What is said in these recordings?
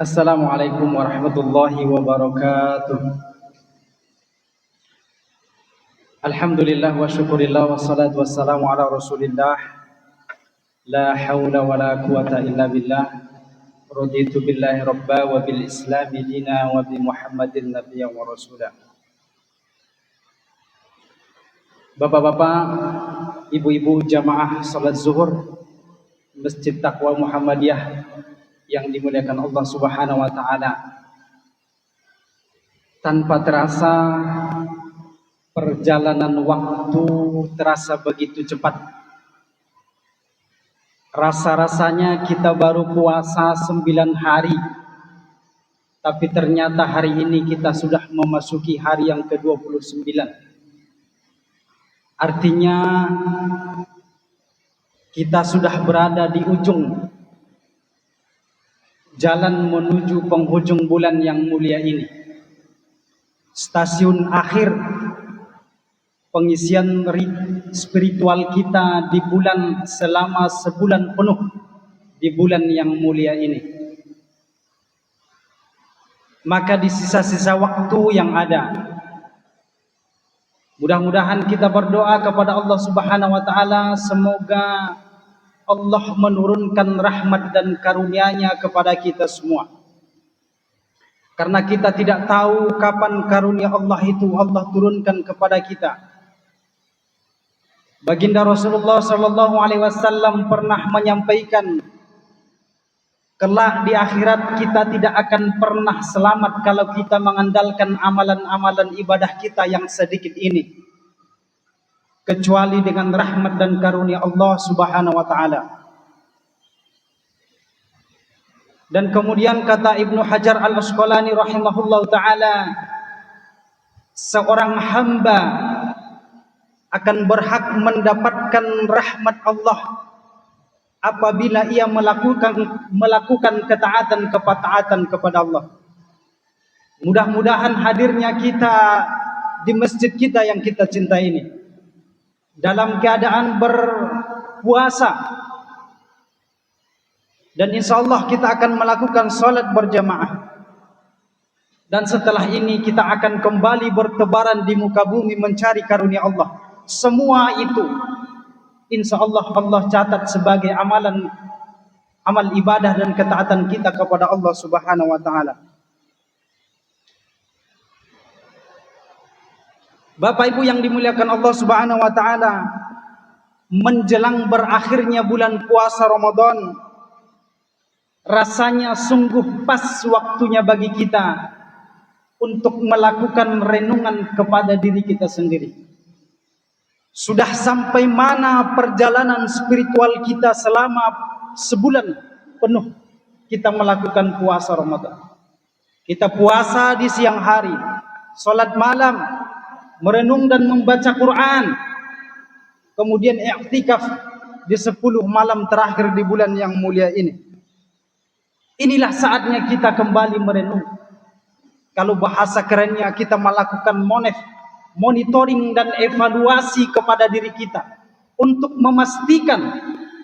Assalamualaikum warahmatullahi wabarakatuh. Alhamdulillah wa syukurillah wa salatu wassalamu ala rasulillah. La hawla wa la quwata illa billah. Raditu billahi rabba wa bil islami dina wa bi muhammadin nabiyya wa rasulah. Bapak-bapak, ibu-ibu jamaah salat zuhur Masjid Taqwa Muhammadiyah yang dimuliakan Allah Subhanahu wa taala. Tanpa terasa perjalanan waktu terasa begitu cepat. Rasa-rasanya kita baru puasa 9 hari. Tapi ternyata hari ini kita sudah memasuki hari yang ke-29. Artinya kita sudah berada di ujung jalan menuju penghujung bulan yang mulia ini. Stasiun akhir pengisian spiritual kita di bulan selama sebulan penuh di bulan yang mulia ini. Maka di sisa-sisa waktu yang ada, mudah-mudahan kita berdoa kepada Allah Subhanahu wa taala, semoga Allah menurunkan rahmat dan karunia-Nya kepada kita semua. Karena kita tidak tahu kapan karunia Allah itu Allah turunkan kepada kita. Baginda Rasulullah sallallahu alaihi wasallam pernah menyampaikan, kelak di akhirat kita tidak akan pernah selamat kalau kita mengandalkan amalan-amalan ibadah kita yang sedikit ini, kecuali dengan rahmat dan karunia Allah Subhanahu wa taala. Dan kemudian kata Ibnu Hajar Al-Asqalani rahimahullahu taala, seorang hamba akan berhak mendapatkan rahmat Allah apabila ia melakukan ketaatan kepada Allah. Mudah-mudahan hadirnya kita di masjid kita yang kita cintai ini dalam keadaan berpuasa, dan insya Allah kita akan melakukan salat berjamaah. Dan setelah ini kita akan kembali bertebaran di muka bumi mencari karunia Allah. Semua itu insya Allah Allah catat sebagai amal ibadah dan ketaatan kita kepada Allah Subhanahu wa taala. Bapak Ibu yang dimuliakan Allah Subhanahu wa taala, menjelang berakhirnya bulan puasa Ramadan, rasanya sungguh pas waktunya bagi kita untuk melakukan renungan kepada diri kita sendiri. Sudah sampai mana perjalanan spiritual kita selama sebulan penuh kita melakukan puasa Ramadan. Kita puasa di siang hari, salat malam, merenung dan membaca Quran, kemudian i'tikaf di 10 malam terakhir di bulan yang mulia ini. Inilah saatnya kita kembali merenung. Kalau bahasa kerennya, kita melakukan monitoring dan evaluasi kepada diri kita untuk memastikan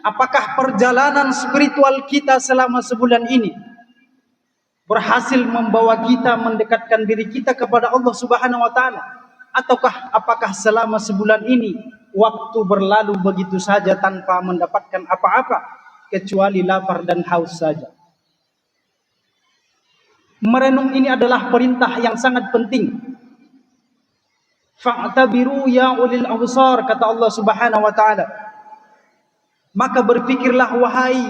apakah perjalanan spiritual kita selama sebulan ini berhasil membawa kita mendekatkan diri kita kepada Allah Subhanahu wa taala, ataukah apakah selama sebulan ini waktu berlalu begitu saja tanpa mendapatkan apa-apa kecuali lapar dan haus saja. Merenung ini adalah perintah yang sangat penting. Fa'tabiru ya ulil absar, kata Allah Subhanahu wa taala. Maka berpikirlah wahai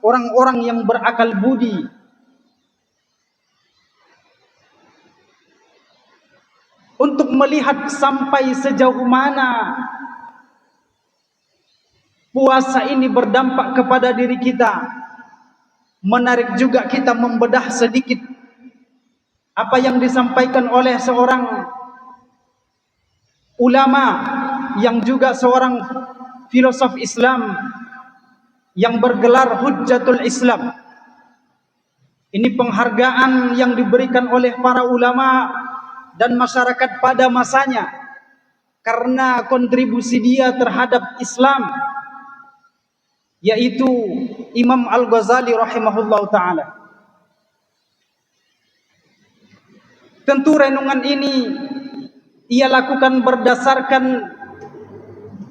orang-orang yang berakal budi. Untuk melihat sampai sejauh mana puasa ini berdampak kepada diri kita. Menarik juga kita membedah sedikit apa yang disampaikan oleh seorang ulama yang juga seorang filosof Islam yang bergelar Hujjatul Islam. Ini penghargaan yang diberikan oleh para ulama dan masyarakat pada masanya karena kontribusi dia terhadap Islam, yaitu Imam Al-Ghazali rahimahullahu ta'ala. Tentu renungan ini ia lakukan berdasarkan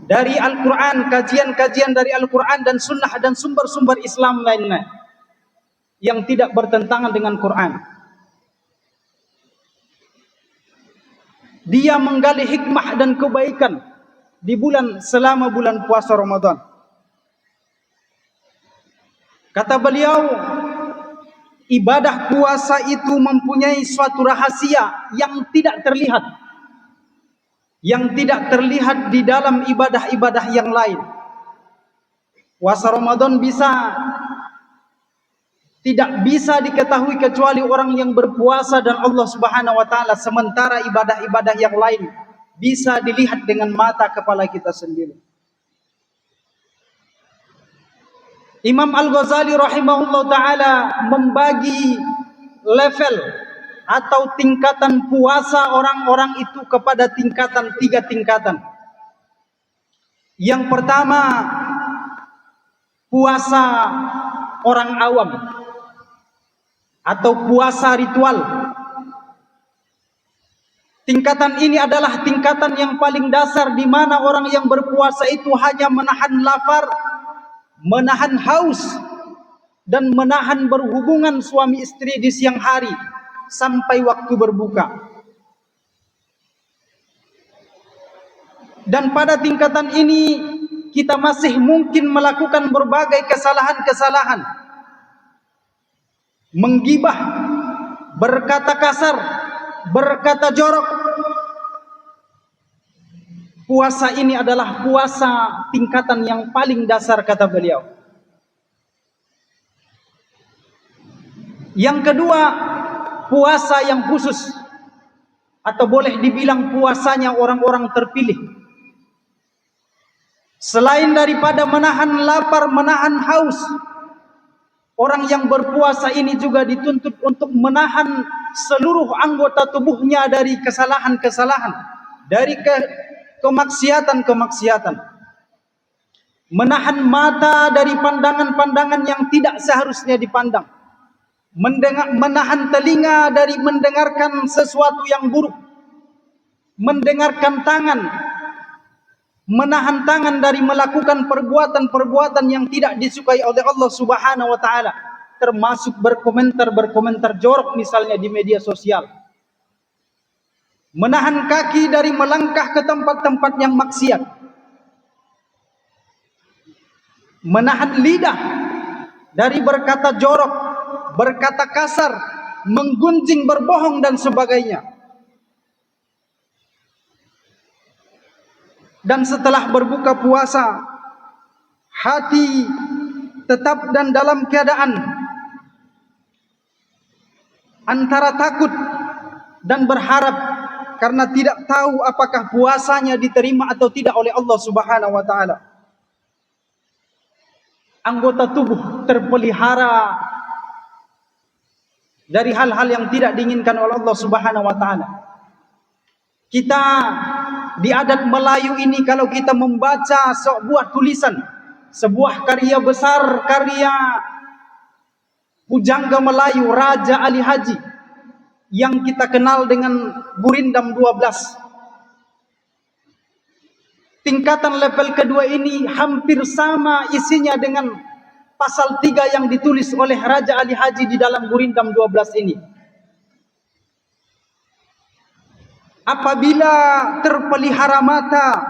dari Al-Quran, kajian-kajian dari Al-Quran dan Sunnah dan sumber-sumber Islam lainnya yang tidak bertentangan dengan Quran. Dia menggali hikmah dan kebaikan di selama bulan puasa Ramadan. Kata beliau, ibadah puasa itu mempunyai suatu rahasia yang tidak terlihat, yang tidak terlihat di dalam ibadah-ibadah yang lain. Puasa Ramadan tidak bisa diketahui kecuali orang yang berpuasa dan Allah Subhanahu wa taala, sementara ibadah-ibadah yang lain bisa dilihat dengan mata kepala kita sendiri. Imam Al-Ghazali rahimahullah ta'ala membagi level atau tingkatan puasa orang-orang itu kepada tiga tingkatan. Yang pertama, puasa orang awam atau puasa ritual. Tingkatan ini adalah tingkatan yang paling dasar, di mana orang yang berpuasa itu hanya menahan lapar, menahan haus, dan menahan berhubungan suami istri di siang hari sampai waktu berbuka. Dan pada tingkatan ini kita masih mungkin melakukan berbagai kesalahan-kesalahan, menggibah, berkata kasar, berkata jorok. Puasa ini adalah puasa tingkatan yang paling dasar, kata beliau. Yang kedua, puasa yang khusus, atau boleh dibilang puasanya orang-orang terpilih. Selain daripada menahan lapar, menahan haus, orang yang berpuasa ini juga dituntut untuk menahan seluruh anggota tubuhnya dari kesalahan-kesalahan, dari kemaksiatan-kemaksiatan. Menahan mata dari pandangan-pandangan yang tidak seharusnya dipandang. Menahan telinga dari mendengarkan sesuatu yang buruk. Mendengarkan tangan. Menahan tangan dari melakukan perbuatan-perbuatan yang tidak disukai oleh Allah Subhanahu wa taala, termasuk berkomentar jorok misalnya di media sosial. Menahan kaki dari melangkah ke tempat-tempat yang maksiat. Menahan lidah dari berkata jorok, berkata kasar, menggunjing, berbohong dan sebagainya. Dan setelah berbuka puasa, hati tetap dan dalam keadaan antara takut dan berharap, karena tidak tahu apakah puasanya diterima atau tidak oleh Allah Subhanahu wa taala. Anggota tubuh terpelihara dari hal-hal yang tidak diinginkan oleh Allah Subhanahu wa taala. Kita di adat Melayu ini, kalau kita membaca sebuah tulisan, sebuah karya besar, karya pujangga Melayu Raja Ali Haji yang kita kenal dengan Gurindam 12. Tingkatan level kedua ini hampir sama isinya dengan pasal 3 yang ditulis oleh Raja Ali Haji di dalam Gurindam 12 ini. Apabila terpelihara mata,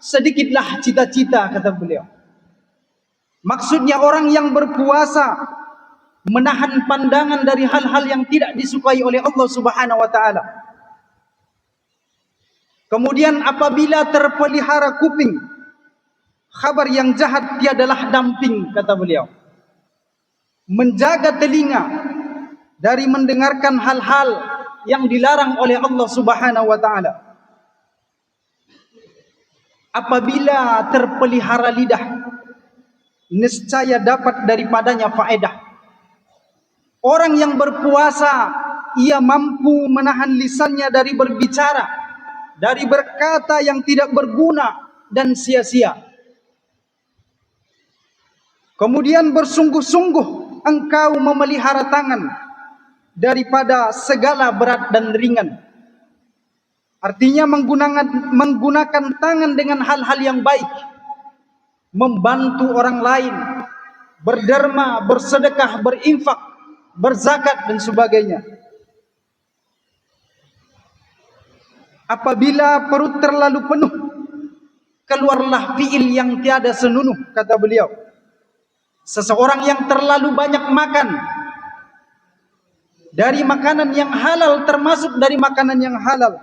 sedikitlah cita-cita, kata beliau. Maksudnya orang yang berpuasa menahan pandangan dari hal-hal yang tidak disukai oleh Allah Subhanahu wa taala. Kemudian apabila terpelihara kuping, kabar yang jahat tiadalah damping, kata beliau. Menjaga telinga dari mendengarkan hal-hal yang dilarang oleh Allah Subhanahu wa taala. Apabila terpelihara lidah, niscaya dapat daripadanya faedah. Orang yang berpuasa, ia mampu menahan lisannya dari berbicara, dari berkata yang tidak berguna dan sia-sia. Kemudian bersungguh-sungguh engkau memelihara tangan daripada segala berat dan ringan. Artinya menggunakan tangan dengan hal-hal yang baik, membantu orang lain, berderma, bersedekah, berinfak, berzakat dan sebagainya. Apabila perut terlalu penuh, keluarlah fiil yang tiada senunuh, kata beliau. Seseorang yang terlalu banyak makan dari makanan yang halal, termasuk dari makanan yang halal,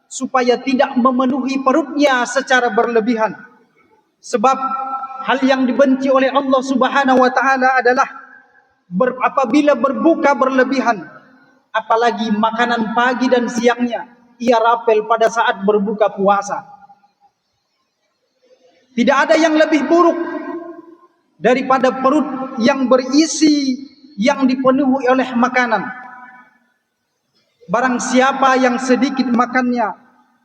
supaya tidak memenuhi perutnya secara berlebihan. Sebab hal yang dibenci oleh Allah Subhanahu wa taala adalah apabila berbuka berlebihan, apalagi makanan pagi dan siangnya ia rapel pada saat berbuka puasa. Tidak ada yang lebih buruk daripada perut yang berisi, yang dipenuhi oleh makanan. Barang siapa yang sedikit makannya,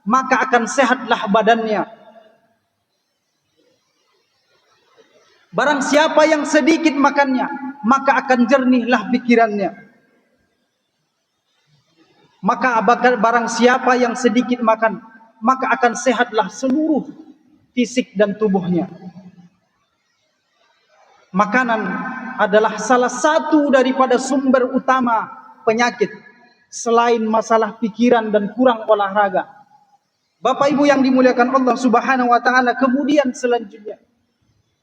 maka akan sehatlah badannya. Barang siapa yang sedikit makannya, maka akan jernihlah pikirannya. Maka barang siapa yang sedikit makan, maka akan sehatlah seluruh fisik dan tubuhnya. Makanan adalah salah satu daripada sumber utama penyakit, selain masalah pikiran dan kurang olahraga. Bapak Ibu yang dimuliakan Allah Subhanahu wa taala, kemudian selanjutnya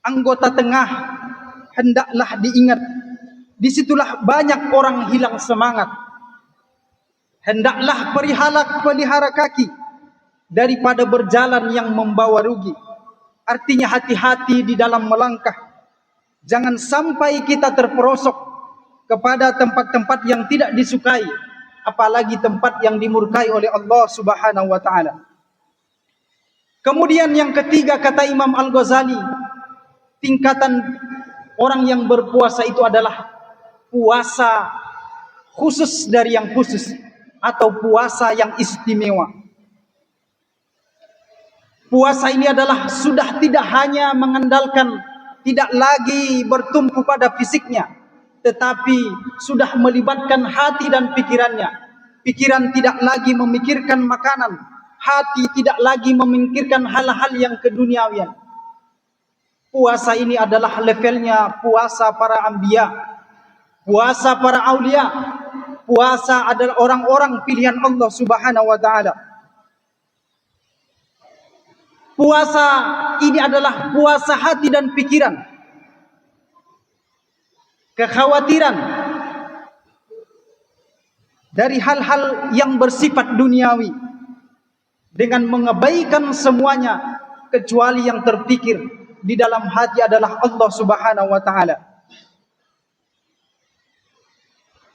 anggota tengah hendaklah diingat. Disitulah banyak orang hilang semangat. Hendaklah pelihara kaki daripada berjalan yang membawa rugi. Artinya hati-hati di dalam melangkah. Jangan sampai kita terperosok kepada tempat-tempat yang tidak disukai, apalagi tempat yang dimurkai oleh Allah Subhanahu wa taala. Kemudian yang ketiga, kata Imam Al-Ghazali, tingkatan orang yang berpuasa itu adalah puasa khusus dari yang khusus, atau puasa yang istimewa. Puasa ini adalah sudah tidak hanya mengandalkan, tidak lagi bertumpu pada fisiknya, tetapi sudah melibatkan hati dan pikirannya. Pikiran tidak lagi memikirkan makanan, hati tidak lagi memikirkan hal-hal yang keduniawian. Puasa ini adalah levelnya puasa para anbiya, puasa para aulia. Puasa adalah orang-orang pilihan Allah Subhanahu wa taala. Puasa ini adalah puasa hati dan pikiran. Kekhawatiran dari hal-hal yang bersifat duniawi, dengan mengabaikan semuanya kecuali yang terpikir di dalam hati adalah Allah Subhanahu wa taala.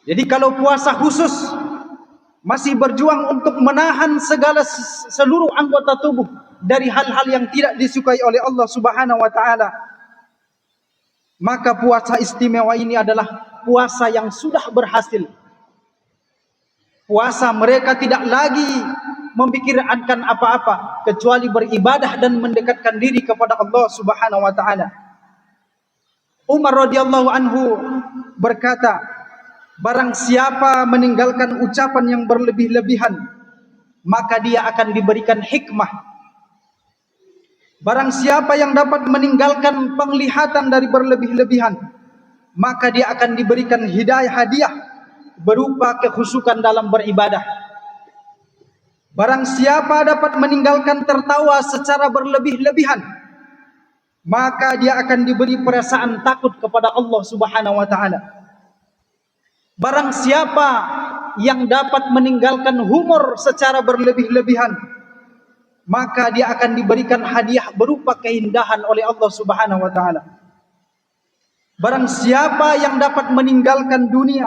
Jadi kalau puasa khusus masih berjuang untuk menahan seluruh anggota tubuh dari hal-hal yang tidak disukai oleh Allah Subhanahu wa taala, maka puasa istimewa ini adalah puasa yang sudah berhasil. Puasa mereka tidak lagi memikirkan apa-apa kecuali beribadah dan mendekatkan diri kepada Allah Subhanahu wa taala. Umar radhiyallahu anhu berkata, barang siapa meninggalkan ucapan yang berlebih-lebihan, maka dia akan diberikan hikmah. Barang siapa yang dapat meninggalkan penglihatan dari berlebih-lebihan, maka dia akan diberikan hadiah berupa kekhusyukan dalam beribadah. Barang siapa dapat meninggalkan tertawa secara berlebih-lebihan, maka dia akan diberi perasaan takut kepada Allah Subhanahu wa taala. Barang siapa yang dapat meninggalkan humor secara berlebih-lebihan, maka dia akan diberikan hadiah berupa keindahan oleh Allah Subhanahu wa taala. Barang siapa yang dapat meninggalkan dunia,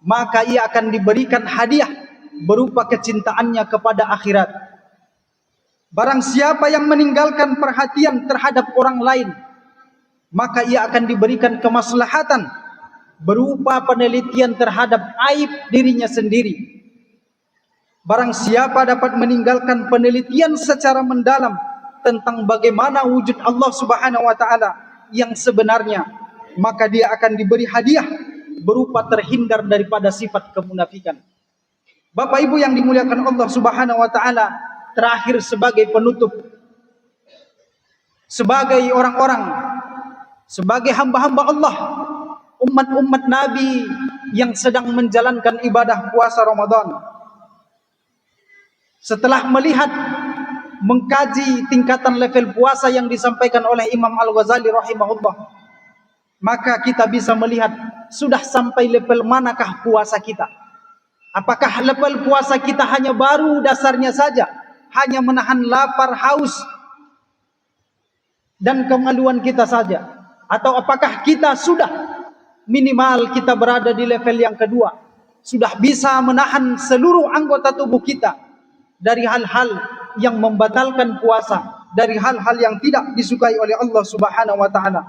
maka ia akan diberikan hadiah berupa kecintaannya kepada akhirat. Barang siapa yang meninggalkan perhatian terhadap orang lain, maka ia akan diberikan kemaslahatan berupa penelitian terhadap aib dirinya sendiri. Barang siapa dapat meninggalkan penelitian secara mendalam tentang bagaimana wujud Allah Subhanahu wa taala yang sebenarnya, maka dia akan diberi hadiah berupa terhindar daripada sifat kemunafikan. Bapak Ibu yang dimuliakan Allah Subhanahu wa taala, terakhir sebagai penutup, sebagai orang-orang, sebagai hamba-hamba Allah, umat-umat Nabi yang sedang menjalankan ibadah puasa Ramadan, setelah melihat, mengkaji tingkatan level puasa yang disampaikan oleh Imam Al-Ghazali rahimahullah, maka kita bisa melihat sudah sampai level manakah puasa kita. Apakah level puasa kita hanya baru dasarnya saja, hanya menahan lapar, haus, dan kemaluan kita saja? Atau apakah kita sudah minimal kita berada di level yang kedua, sudah bisa menahan seluruh anggota tubuh kita dari hal-hal yang membatalkan puasa, dari hal-hal yang tidak disukai oleh Allah Subhanahu wa taala.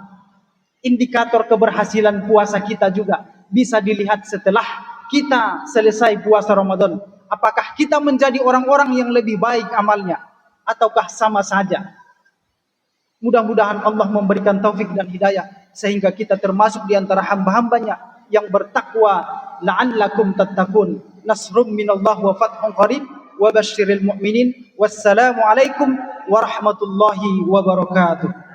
Indikator keberhasilan puasa kita juga bisa dilihat setelah kita selesai puasa Ramadan. Apakah kita menjadi orang-orang yang lebih baik amalnya, ataukah sama saja? Mudah-mudahan Allah memberikan taufik dan hidayah sehingga kita termasuk di antara hamba-hambanya yang bertakwa. La'allakum tattaqun. Nasrum minallah wa fathun qarib wa basyiril mu'minin. Wassalamu alaikum warahmatullahi wabarakatuh.